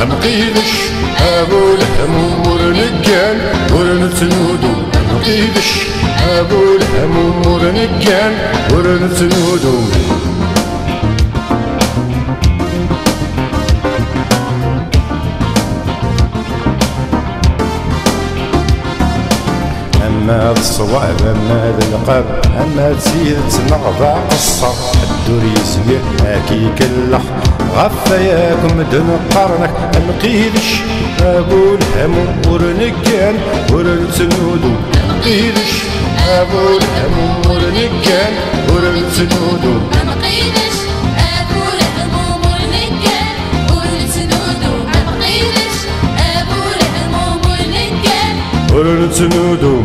أمقيدش أبو الهموم ورنقان ورنتنودو أمقيدش أبو الهموم ورنقان ورنتنودو أما هاد الصواب أما هاد القاب أما هاد سيدة نغضى قصة الدور يسمير هاكي كلح غفاياكم دن قرنك أمقيدش أبو الهموم ورنقان ورنتنودو أمقيدش أبو الهموم ورنقان ورنتنودو أمقيدش أبو الهموم ورنقان ورنتنودو أمقيدش أبو الهموم ورنقان ورنتنودو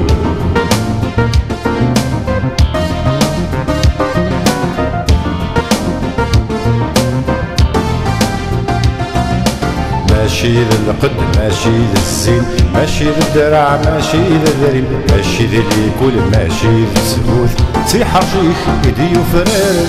ماشي للقد ماشي للزين ماشي للدرع ماشي للريم ماشي للكل ماشي للزهود سي حرشيخ ايدي وفرار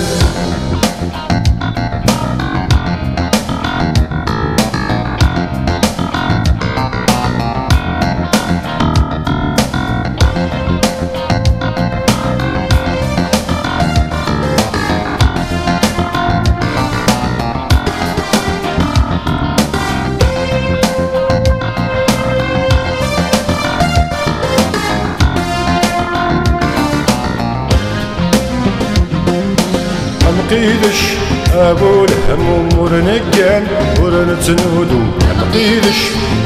أمقيدش أبو الهموم ورنقان ورنتنودو أمقيدش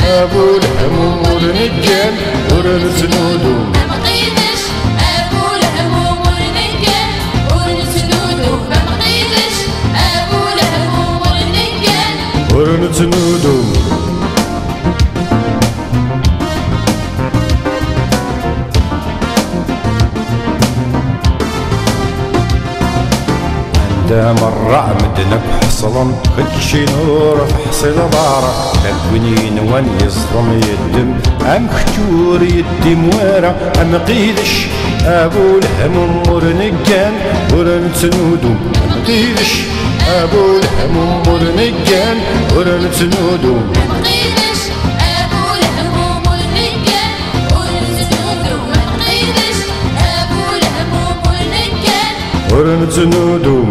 أبو الهموم ورنقان ورنتنودو أمقيدش أبو الهموم ورنقان ورنتنودو أمقيدش أبو الهموم ورنقان ورنتنودو مرة مدنك حصلا خدشي نور في حصيل دارة لبنين وان يصدم يدم أم ختور يدي موارة أم قيدش أبو الهموم ورنقان ورنتنودو أم قيدش أبو الهموم ورنقان ورنتنودو أمقيدش أبو الهموم ورنقان ورنتنودو أمقيدش أبو الهموم ورنقان ورنتنودو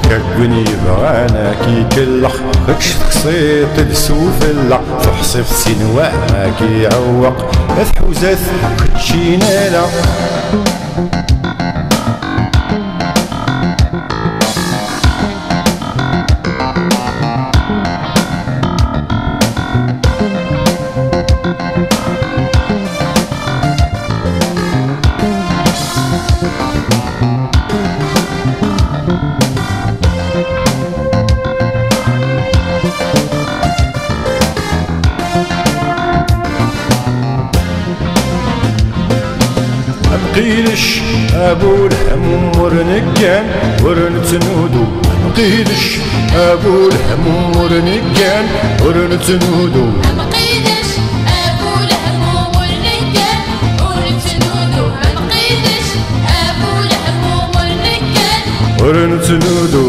كبني بغانا كي كلخ خدش تقصيط السوف اللع فحصف سنواء ما كي عوق اثحوزات خدشي نالا أمقيدش أبو الهموم ورنقان ورنتنودو أمقيدش أبو الهموم ورنقان ورنتنودو أمقيدش أبو الهموم ورنقان ورنتنودو أمقيدش أبو الهموم ورنقان ورنتنودو